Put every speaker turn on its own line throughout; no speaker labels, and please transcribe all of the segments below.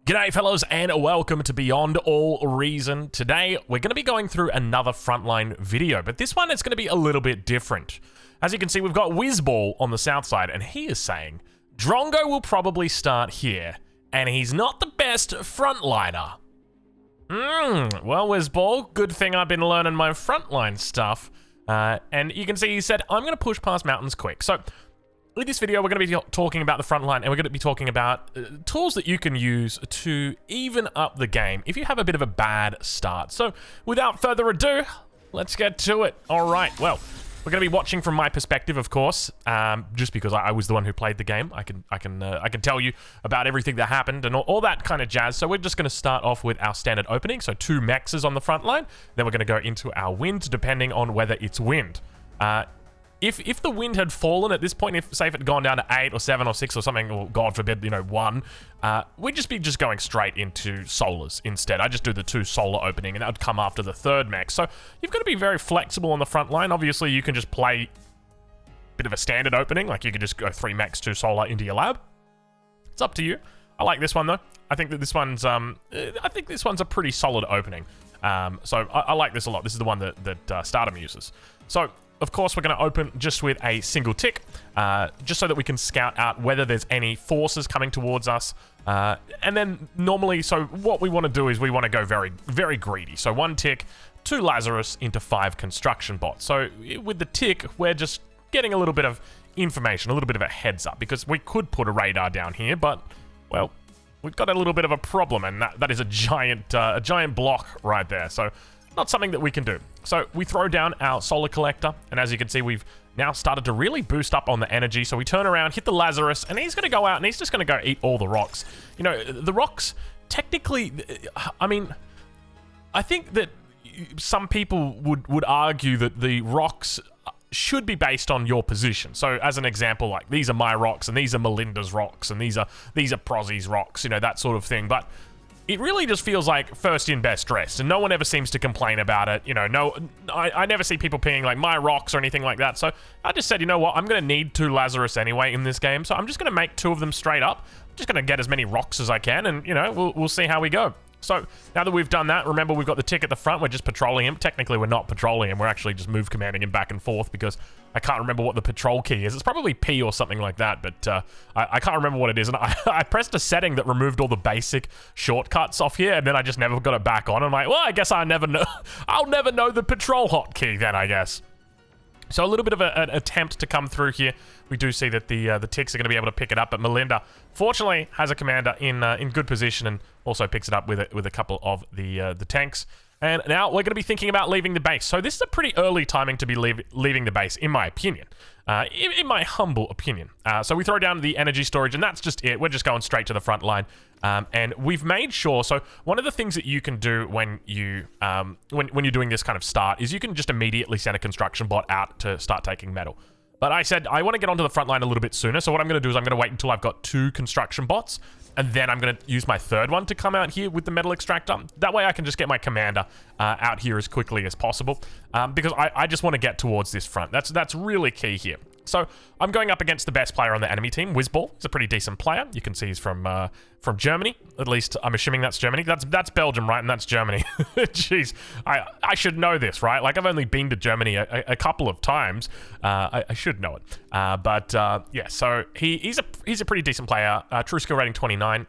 G'day fellas and welcome to Beyond All Reason. Today we're going to be going through another Frontline video, but this one is going to be a little bit different. As you can see, we've got Whizball on the south side and he is saying Drongo will probably start here and he's not the best frontliner. Well, Whizball, good thing I've been learning my frontline stuff. And you can see he said, I'm going to push past mountains quick. So in this video, we're going to be talking about the front line, and we're going to be talking about tools that you can use to even up the game if you have a bit of a bad start. So without further ado, let's get to it. All right, well, we're going to be watching from my perspective, of course, just because I was the one who played the game. I can tell you about everything that happened and all that kind of jazz. So we're just going to start off with our standard opening. So 2 mexes on the front line. Then we're going to go into our wind, depending on whether it's wind. If the wind had fallen at this point, if say if it had gone down to 8 or 7 or 6 or something, or God forbid, 1, we'd just be going straight into solars instead. I just do the 2 solar opening, and that would come after the 3rd mech. So you've got to be very flexible on the front line. Obviously, you can just play a bit of a standard opening, like you could just go 3 mechs, 2 solar into your lab. It's up to you. I like this one though. I think that this one's a pretty solid opening. So I like this a lot. This is the one that Stardom uses. So of course, we're going to open just with a single tick, just so that we can scout out whether there's any forces coming towards us. And then normally, so what we want to do is we want to go very, very greedy. So 1 tick, 2 Lazarus into 5 construction bots. So with the tick, we're just getting a little bit of information, a little bit of a heads up, because we could put a radar down here, but, well, we've got a little bit of a problem, and that is a giant block right there. So not something that we can do. So we throw down our solar collector, and as you can see, we've now started to really boost up on the energy. So we turn around, hit the Lazarus, and he's going to go out and he's just going to go eat all the rocks. You know, the rocks, technically, I mean, I think that some people would argue that the rocks should be based on your position. So as an example, like these are my rocks, and these are Melinda's rocks, and these are Prozzy's rocks, you know, that sort of thing. But it really just feels like first in, best dressed, and no one ever seems to complain about it. You know, I never see people peeing like my rocks or anything like that. So I just said, you know what, I'm going to need 2 Lazarus anyway in this game, so I'm just going to make 2 of them straight up. I'm just going to get as many rocks as I can, and, you know, we'll see how we go. So now that we've done that, remember we've got the tick at the front, we're just patrolling him. Technically, we're not patrolling him, we're actually just move commanding him back and forth because I can't remember what the patrol key is. It's probably P or something like that, but I can't remember what it is. And I pressed a setting that removed all the basic shortcuts off here, and then I just never got it back on. I'm like, well, I guess I'll never know the patrol hotkey then, I guess. So a little bit of an attempt to come through here. We do see that the ticks are going to be able to pick it up, but Melinda fortunately has a commander in good position and also picks it up with a couple of the tanks. And now we're going to be thinking about leaving the base. So this is a pretty early timing to be leaving the base, in my opinion. In my humble opinion. So we throw down the energy storage, and that's just it. We're just going straight to the front line. And we've made sure, so one of the things that you can do when you when you're doing this kind of start is you can just immediately send a construction bot out to start taking metal. But I said I want to get onto the front line a little bit sooner, so what I'm going to do is I'm going to wait until I've got 2 construction bots, and then I'm going to use my 3rd one to come out here with the metal extractor. That way I can just get my commander out here as quickly as possible, because I just want to get towards this front. That's really key here. So I'm going up against the best player on the enemy team, Whizball. He's a pretty decent player. You can see he's from Germany. At least I'm assuming that's Germany. That's Belgium, right? And that's Germany. Jeez, I should know this, right? Like, I've only been to Germany a couple of times. I should know it. Yeah, so he's a pretty decent player. True skill rating 29.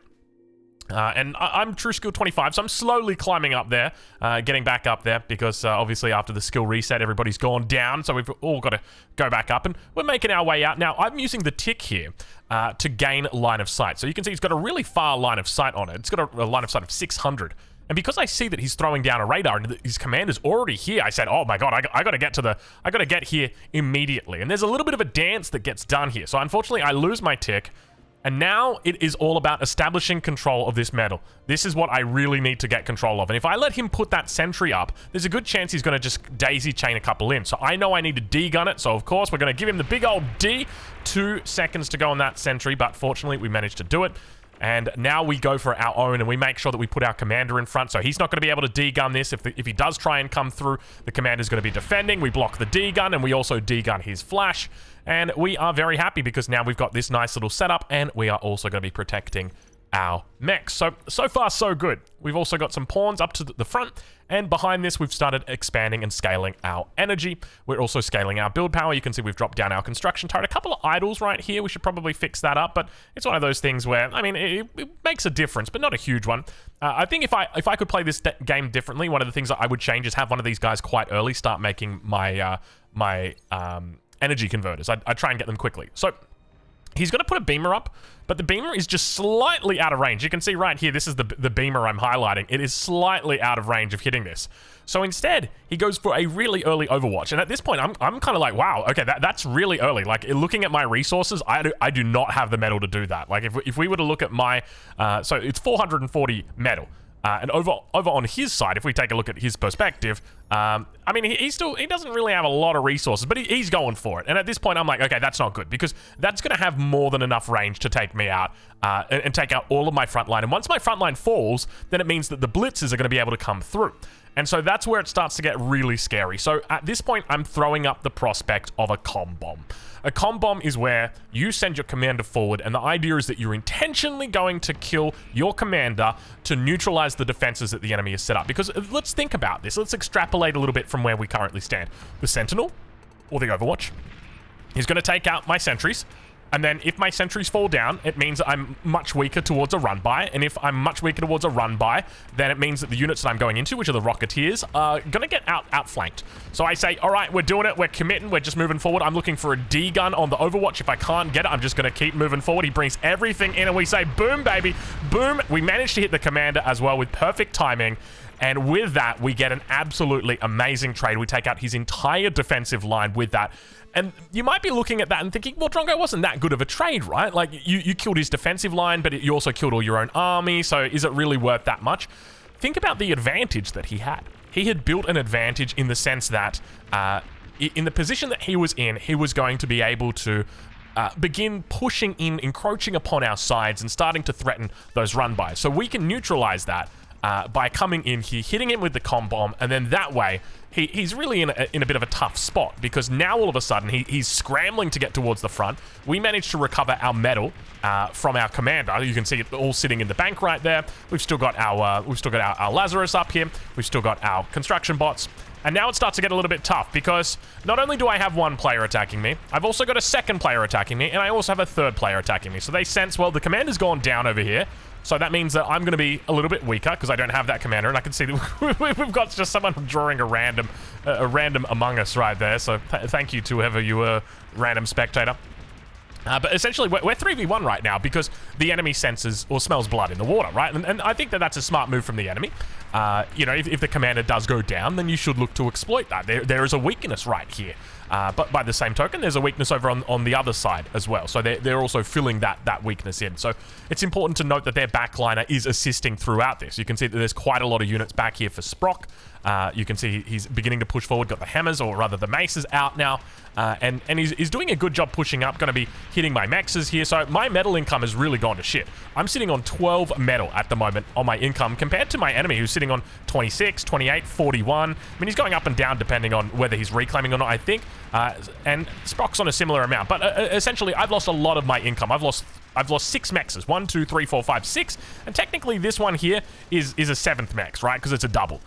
And I'm true skill 25, so I'm slowly climbing up there, getting back up there, because obviously after the skill reset, everybody's gone down, so we've all got to go back up, and we're making our way out. Now, I'm using the tick here to gain line of sight. So you can see he's got a really far line of sight on it. It's got a line of sight of 600. And because I see that he's throwing down a radar and his commander's already here, I said, oh my god, I gotta get here immediately. And there's a little bit of a dance that gets done here. So unfortunately, I lose my tick. And now it is all about establishing control of this metal. This is what I really need to get control of. And if I let him put that sentry up, there's a good chance he's going to just daisy chain a couple in. So I know I need to D-gun it. So of course, we're going to give him the big old D. 2 seconds to go on that sentry, but fortunately we managed to do it. And now we go for our own, and we make sure that we put our commander in front, so he's not going to be able to D-gun this. If he does try and come through, the commander's going to be defending. We block the D-gun, and we also D-gun his flash. And we are very happy because now we've got this nice little setup, and we are also going to be protecting our mechs. So far, so good. We've also got some pawns up to the front, and behind this, we've started expanding and scaling our energy. We're also scaling our build power. You can see we've dropped down our construction turret. A couple of idols right here. We should probably fix that up, but it's one of those things where, I mean, it makes a difference, but not a huge one. I think if I could play this game differently, one of the things that I would change is have one of these guys quite early start making my energy converters. I'd try and get them quickly. So he's going to put a beamer up, but the beamer is just slightly out of range. You can see right here, this is the beamer I'm highlighting. It is slightly out of range of hitting this. So instead, he goes for a really early overwatch. And at this point, I'm kind of like, wow, okay, that's really early. Like, looking at my resources, I do not have the metal to do that. Like, if we were to look at my... so it's 440 metal. And over on his side, if we take a look at his perspective, I mean, he doesn't really have a lot of resources, but he's going for it. And at this point, I'm like, okay, that's not good, because that's going to have more than enough range to take me out and take out all of my frontline. And once my frontline falls, then it means that the blitzes are going to be able to come through. And so that's where it starts to get really scary. So at this point, I'm throwing up the prospect of a comm bomb. A comm bomb is where you send your commander forward, and the idea is that you're intentionally going to kill your commander to neutralize the defenses that the enemy has set up. Because let's think about this. Let's extrapolate a little bit from where we currently stand. The Sentinel, or the Overwatch, is going to take out my sentries. And then if my sentries fall down, it means I'm much weaker towards a run-by. And if I'm much weaker towards a run-by, then it means that the units that I'm going into, which are the Rocketeers, are going to get outflanked. So I say, all right, we're doing it. We're committing. We're just moving forward. I'm looking for a D-gun on the Overwatch. If I can't get it, I'm just going to keep moving forward. He brings everything in, and we say, boom, baby. Boom. We managed to hit the commander as well with perfect timing. And with that, we get an absolutely amazing trade. We take out his entire defensive line with that. And you might be looking at that and thinking, well, Drongo wasn't that good of a trade, right? Like, you killed his defensive line, but you also killed all your own army, so is it really worth that much? Think about the advantage that he had. He had built an advantage in the sense that in the position that he was in, he was going to be able to begin pushing in, encroaching upon our sides and starting to threaten those run-bys. So we can neutralize that by coming in here, hitting him with the comm bomb, and then that way he's really in a bit of a tough spot, because now all of a sudden he's scrambling to get towards the front. We managed to recover our metal from our commander. You can see it all sitting in the bank right there. We've still got our Lazarus up here. We've still got our construction bots. And now it starts to get a little bit tough, because not only do I have one player attacking me, I've also got a second player attacking me, and I also have a third player attacking me. So they sense, well, the commander's gone down over here. So that means that I'm going to be a little bit weaker because I don't have that commander, and I can see that we've got just someone drawing a random Among Us right there. So thank you to whoever you were, random spectator. But essentially, we're 3v1 right now because the enemy senses or smells blood in the water, right? And I think that that's a smart move from the enemy. You know, if the commander does go down, then you should look to exploit that. There is a weakness right here. But by the same token, there's a weakness over on the other side as well. So they're also filling that weakness in. So it's important to note that their backliner is assisting throughout this. You can see that there's quite a lot of units back here for Sprock. You can see he's beginning to push forward, got the hammers, or rather the maces out now. And he's doing a good job pushing up, going to be hitting my mexes here. So my metal income has really gone to shit. I'm sitting on 12 metal at the moment on my income compared to my enemy who's sitting on 26, 28, 41. I mean, he's going up and down depending on whether he's reclaiming or not, I think. And Sprock's on a similar amount. But essentially, I've lost a lot of my income. I've lost 6 mexes. 1, 2, 3, 4, 5, 6. And technically, this one here is a 7th mex, right? Because it's a double.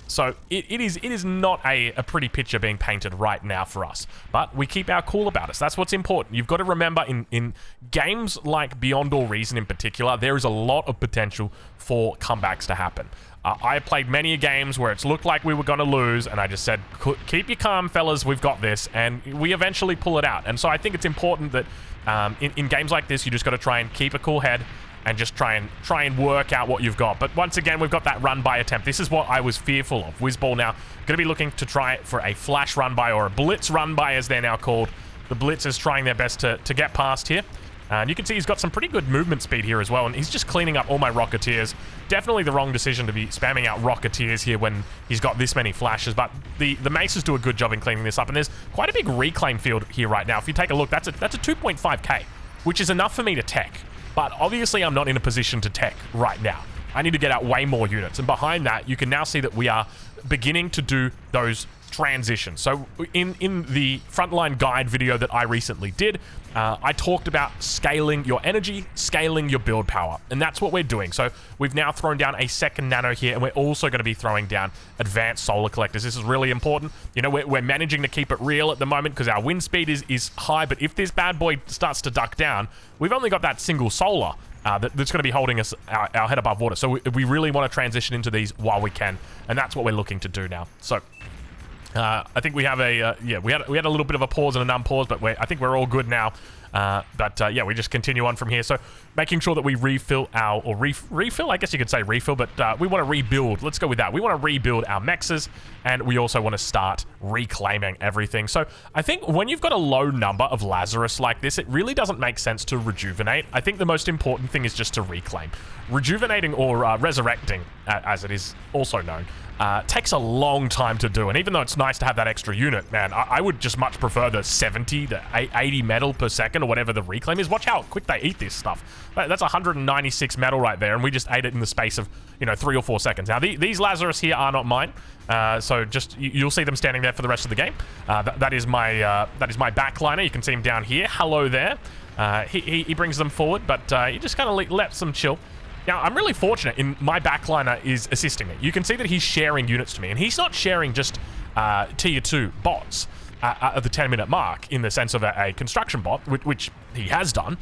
So it is not a pretty picture being painted right now for us. But we keep our cool about us. That's what's important. You've got to remember in games like Beyond All Reason in particular, there is a lot of potential for comebacks to happen. I played many games where it's looked like we were going to lose, and I just said, keep your calm, fellas, we've got this, and we eventually pull it out. And so I think it's important that in games like this, you just got to try and keep a cool head and just try and work out what you've got. But once again, we've got that run-by attempt. This is what I was fearful of. Wizzball now going to be looking to try for a flash run-by, or a blitz run-by as they're now called. The blitz is trying their best to get past here. And you can see he's got some pretty good movement speed here as well, and he's just cleaning up all my Rocketeers. Definitely the wrong decision to be spamming out Rocketeers here when he's got this many flashes, but the Maces do a good job in cleaning this up, and there's quite a big reclaim field here right now. If you take a look, that's a 2.5k, which is enough for me to tech, but obviously I'm not in a position to tech right now. I need to get out way more units, and behind that, you can now see that we are beginning to do those transition. So in the Frontline guide video that I recently did, I talked about scaling your energy, scaling your build power, and that's what we're doing. So we've now thrown down a second nano here, and we're also going to be throwing down advanced solar collectors. This is really important. You know, we're managing to keep it real at the moment because our wind speed is high, but if this bad boy starts to duck down, we've only got that single solar that's going to be holding us our head above water. So we really want to transition into these while we can, and that's what we're looking to do now. So I think we have a we had a little bit of a pause and an unpause, but I think we're all good now. Yeah, we just continue on from here. So making sure that we refill our, or refill, I guess you could say refill, but we want to rebuild. Let's go with that. We want to rebuild our mexes, and we also want to start reclaiming everything. So I think when you've got a low number of Lazarus like this, it really doesn't make sense to rejuvenate. I think the most important thing is just to reclaim. Rejuvenating, or resurrecting, as it is also known, takes a long time to do, and even though it's nice to have that extra unit, man, I would just much prefer the 70 to 80 metal per second, or whatever the reclaim is. Watch how quick they eat this stuff. That's 196 metal right there, and we just ate it in the space of, 3 or 4 seconds. Now, these Lazarus here are not mine, so just you'll see them standing there for the rest of the game. That is my backliner. You can see him down here. Hello there. He brings them forward, but you just kind of let them chill. Now, I'm really fortunate in my backliner is assisting me. You can see that he's sharing units to me, and he's not sharing just tier 2 bots at the 10-minute mark in the sense of a construction bot, which he has done.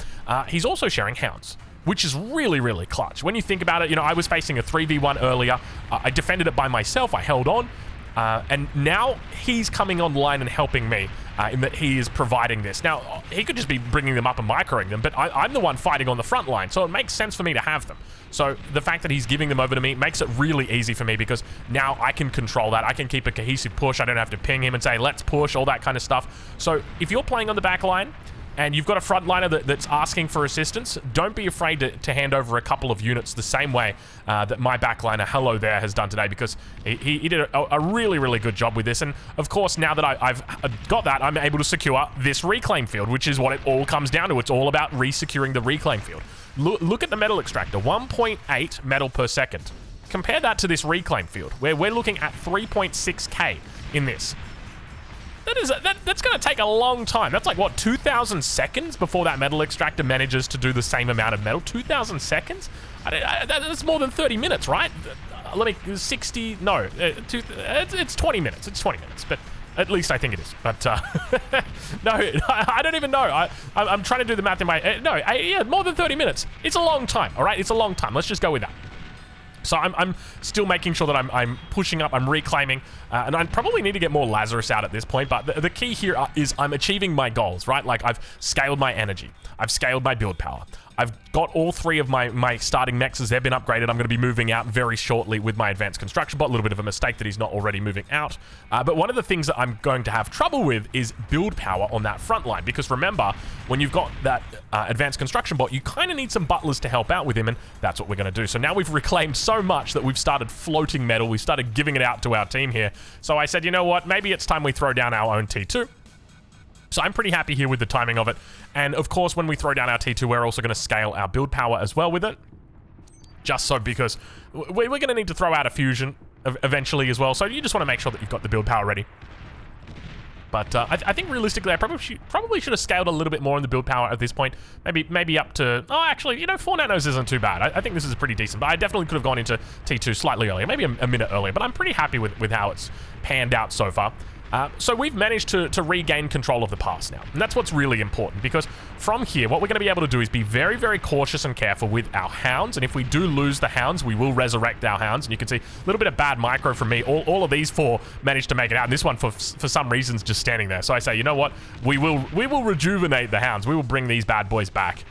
He's also sharing hounds, which is really, really clutch. When you think about it, I was facing a 3v1 earlier. I defended it by myself. I held on. And now he's coming online and helping me in that he is providing this. Now, he could just be bringing them up and microing them, but I'm the one fighting on the front line, so it makes sense for me to have them. So the fact that he's giving them over to me makes it really easy for me, because now I can control that. I can keep a cohesive push. I don't have to ping him and say, let's push, all that kind of stuff. So if you're playing on the back line, and you've got a frontliner that's asking for assistance, don't be afraid to hand over a couple of units the same way that my backliner, Hello There, has done today, because he did a really, really good job with this. And of course, now that I've got that, I'm able to secure this reclaim field, which is what it all comes down to. It's all about resecuring the reclaim field. Look at the metal extractor, 1.8 metal per second. Compare that to this reclaim field, where we're looking at 3.6k in this. That's going to take a long time. That's like, what, 2,000 seconds before that metal extractor manages to do the same amount of metal? 2,000 seconds? That's more than 30 minutes, right? It's 20 minutes. It's 20 minutes, but at least I think it is. But, no, I don't even know. I'm trying to do the math in my... yeah, more than 30 minutes. It's a long time, all right? It's a long time. Let's just go with that. So I'm still making sure that I'm pushing up, I'm reclaiming, and I probably need to get more Lazarus out at this point, but the key here is I'm achieving my goals, right? Like, I've scaled my energy, I've scaled my build power, I've got all 3 of my starting mexes. They've been upgraded. I'm going to be moving out very shortly with my advanced construction bot. A little bit of a mistake that he's not already moving out. But one of the things that I'm going to have trouble with is build power on that front line. Because remember, when you've got that advanced construction bot, you kind of need some butlers to help out with him, and that's what we're going to do. So now we've reclaimed so much that we've started floating metal. We started giving it out to our team here. So I said, you know what? Maybe it's time we throw down our own T2. So I'm pretty happy here with the timing of it. And of course, when we throw down our T2, we're also going to scale our build power as well with it. Just so, because we're going to need to throw out a fusion eventually as well. So you just want to make sure that you've got the build power ready. But I think realistically, I probably should have scaled a little bit more in the build power at this point. Maybe up to... Oh, actually, 4 nanos isn't too bad. I think this is pretty decent. But I definitely could have gone into T2 slightly earlier. Maybe a minute earlier. But I'm pretty happy with how it's panned out so far. So we've managed to regain control of the pass now. And that's what's really important, because from here, what we're going to be able to do is be very, very cautious and careful with our hounds. And if we do lose the hounds, we will resurrect our hounds. And you can see a little bit of bad micro from me. All of these 4 managed to make it out. And this one, for some reasons, just standing there. So I say, you know what? We will rejuvenate the hounds. We will bring these bad boys back.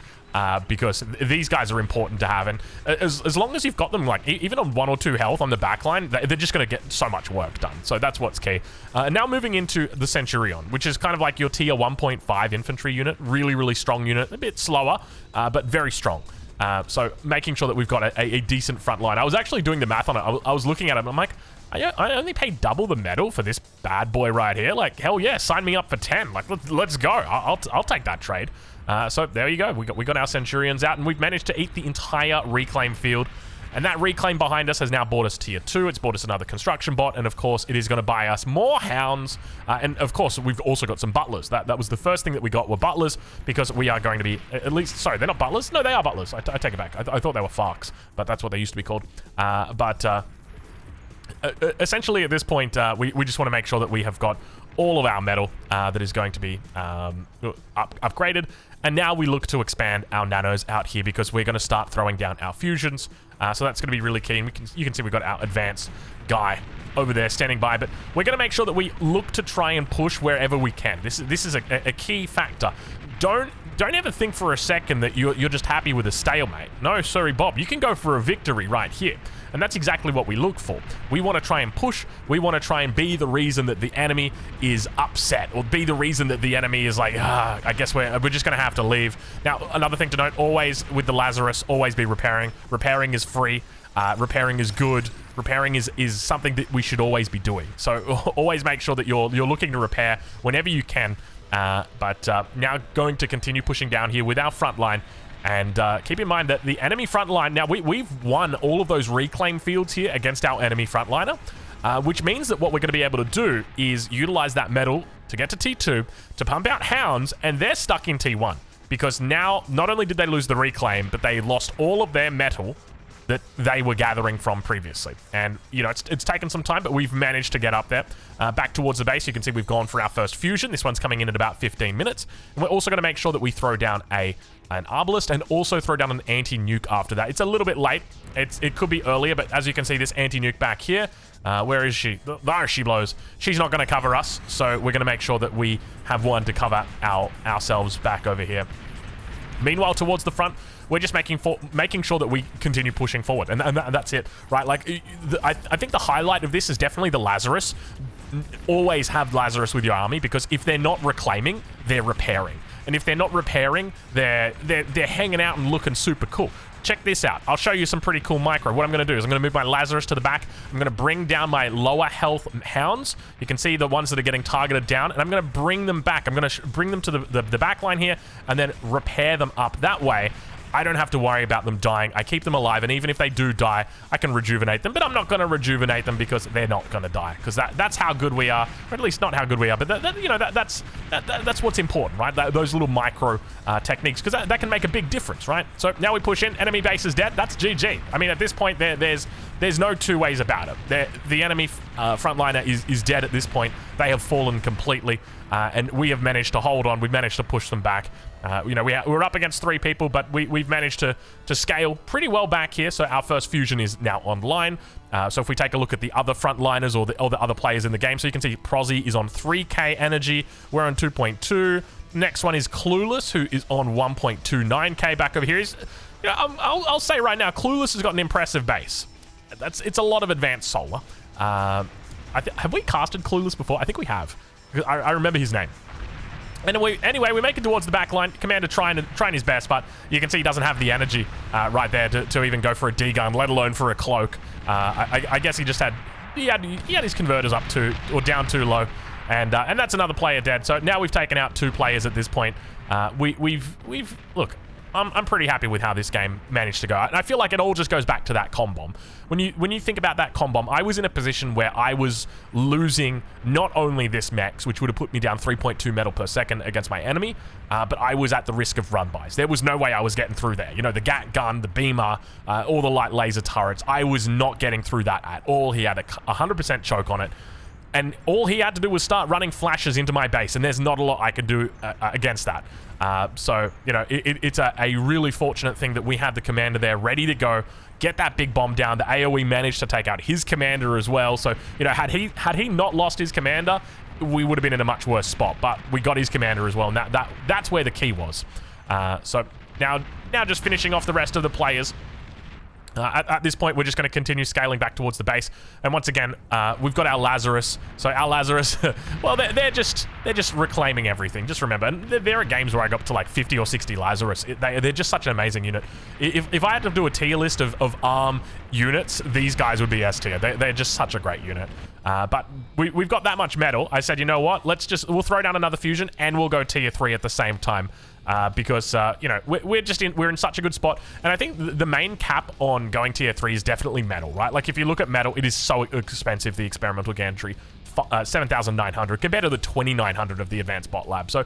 Because these guys are important to have, and as long as you've got them, like, even on 1 or 2 health on the back line, they're just going to get so much work done. So that's what's key. Now moving into the Centurion, which is kind of like your tier 1.5 infantry unit. Really, really strong unit. A bit slower, but very strong. So making sure that we've got a decent front line. I was actually doing the math on it. I was looking at it, and I'm like, I only paid double the metal for this bad boy right here. Like, hell yeah, sign me up for 10. Like, let's go. I'll take that trade. So there you go. We got our Centurions out, and we've managed to eat the entire reclaim field. And that reclaim behind us has now bought us tier 2. It's bought us another construction bot, and of course, it is going to buy us more hounds. And of course, we've also got some butlers. That was the first thing that we got were butlers, because we are going to be, at least, sorry, they're not butlers? No, they are butlers. I take it back. I thought they were farks, but that's what they used to be called. Essentially, at this point, we just want to make sure that we have got all of our metal that is going to be upgraded. And now we look to expand our nanos out here, because we're going to start throwing down our fusions. So that's going to be really key. And you can see we've got our advanced guy over there standing by. But we're going to make sure that we look to try and push wherever we can. This is a key factor. Don't ever think for a second that you're just happy with a stalemate. No, sorry, Bob. You can go for a victory right here. And that's exactly what we look for. We want to try and push. We want to try and be the reason that the enemy is upset, or be the reason that the enemy is like, I guess we're just going to have to leave. Now, another thing to note, always with the Lazarus, always be repairing. Repairing is free. Repairing is good. Repairing is something that we should always be doing. So always make sure that you're looking to repair whenever you can. But now going to continue pushing down here with our front line. And keep in mind that the enemy frontline, now we've won all of those reclaim fields here against our enemy frontliner, which means that what we're going to be able to do is utilize that metal to get to T2, to pump out hounds, and they're stuck in T1. Because now, not only did they lose the reclaim, but they lost all of their metal that they were gathering from previously. And, you know, it's taken some time, but we've managed to get up there. Back towards the base, you can see we've gone for our first fusion. This one's coming in at about 15 minutes. And we're also going to make sure that we throw down an arbalist, and also throw down an anti-nuke after that. It's a little bit late. It could be earlier, but as you can see, this anti-nuke back here, where is she? There she blows. She's not going to cover us, so we're going to make sure that we have one to cover ourselves back over here. Meanwhile, towards the front, we're just making sure that we continue pushing forward, and that's it, right? Like, I think the highlight of this is definitely the Lazarus. Always have Lazarus with your army, because if they're not reclaiming, they're repairing. And if they're not repairing, they're hanging out and looking super cool. Check this out. I'll show you some pretty cool micro. What I'm going to do is I'm going to move my Lazarus to the back. I'm going to bring down my lower health hounds. You can see the ones that are getting targeted down, and I'm going to bring them back. I'm going to bring them to the back line here, and then repair them up. That way, I don't have to worry about them dying. I keep them alive, and even if they do die, I can rejuvenate them. But I'm not going to rejuvenate them, because they're not going to die. Because that's how good we are, or at least not how good we are. But that's what's important, right? Those little micro techniques, because that can make a big difference, right? So now we push in. Enemy base is dead. That's GG. I mean, at this point, there's no two ways about it. The enemy frontliner is dead at this point. They have fallen completely, and we have managed to hold on. We've managed to push them back. You know, we're up against 3 people, but we've managed to scale pretty well back here. So our first fusion is now online. So if we take a look at the other frontliners or the other players in the game, so you can see Prozzy is on 3k energy. We're on 2.2. Next one is Clueless, who is on 1.29k back over here. You know, I'll say right now, Clueless has got an impressive base. It's a lot of advanced solar. Have we casted Clueless before? I think we have. I remember his name. Anyway, we make it towards the back line. Commander trying his best, but you can see he doesn't have the energy right there to even go for a D-gun, let alone for a cloak. I guess he had his converters up or down too low, and that's another player dead. So now we've taken out 2 players at this point. Look, I'm pretty happy with how this game managed to go. And I feel like it all just goes back to that comm bomb. When you think about that comm bomb, I was in a position where I was losing not only this max, which would have put me down 3.2 metal per second against my enemy, but I was at the risk of run-bys. There was no way I was getting through there. You know, the GAT gun, the beamer, all the light laser turrets, I was not getting through that at all. He had a 100% choke on it. And all he had to do was start running flashes into my base, and there's not a lot I can do against that. So, you know, it's a really fortunate thing that we had the commander there ready to go, get that big bomb down. The AoE managed to take out his commander as well. So, you know, had he not lost his commander, we would have been in a much worse spot. But we got his commander as well, and that's where the key was. So now just finishing off the rest of the players. At this point, we're just going to continue scaling back towards the base. And once again, we've got our Lazarus. So our Lazarus, well, they're just reclaiming everything. Just remember, and there are games where I got up to like 50 or 60 Lazarus. They're just such an amazing unit. If I had to do a tier list of ARM units, these guys would be S tier. They're just such a great unit. But we've got that much metal. I said, you know what? We'll throw down another fusion and we'll go tier 3 at the same time. because, you know, we're in such a good spot. And I think the main cap on going tier 3 is definitely metal, right? Like, if you look at metal, it is so expensive, the experimental gantry. 7,900 compared to the 2,900 of the advanced bot lab. So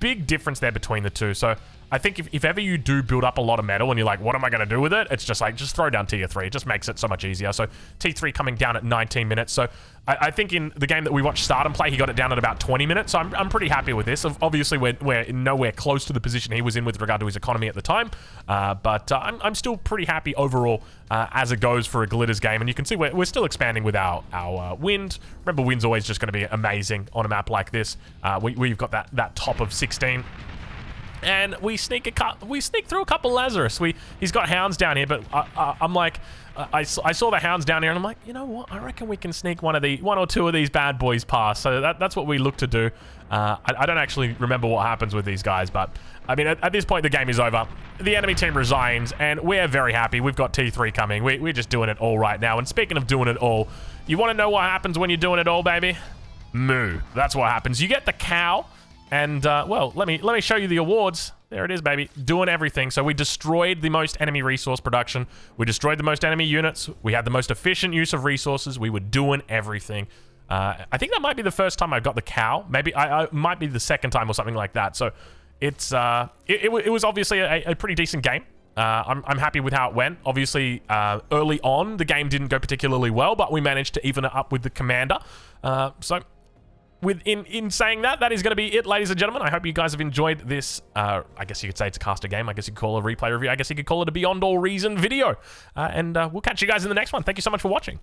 big difference there between the two. So I think if ever you do build up a lot of metal and you're like, what am I going to do with it? It's just like, just throw down tier 3. It just makes it so much easier. So T3 coming down at 19 minutes. So I think in the game that we watched Stardom play, he got it down at about 20 minutes. So I'm pretty happy with this. Obviously, we're nowhere close to the position he was in with regard to his economy at the time. But I'm still pretty happy overall as it goes for a Glitters game. And you can see we're still expanding with our wind. Remember, wind's always just going to be amazing on a map like this. We've got that top of 16. And we sneak through a couple Lazarus. He's got hounds down here, but I'm like, I saw the hounds down here, and I'm like, you know what? I reckon we can sneak one or two of these bad boys past. So that's what we look to do. I don't actually remember what happens with these guys, but I mean, at this point, the game is over. The enemy team resigns, and we're very happy. We've got T3 coming. We're just doing it all right now. And speaking of doing it all, you want to know what happens when you're doing it all, baby? Moo. That's what happens. You get the cow. And, well, let me show you the awards. There it is, baby. Doing everything. So we destroyed the most enemy resource production. We destroyed the most enemy units. We had the most efficient use of resources. We were doing everything. I think that might be the first time I got the cow. Maybe I might be the second time or something like that. So it's it was obviously a pretty decent game. I'm happy with how it went. Obviously, early on, the game didn't go particularly well, but we managed to even it up with the commander. So... In saying that is going to be it, ladies and gentlemen. I hope you guys have enjoyed this. I guess you could say it's a caster game. I guess you could call it a replay review. I guess you could call it a Beyond All Reason video. And we'll catch you guys in the next one. Thank you so much for watching.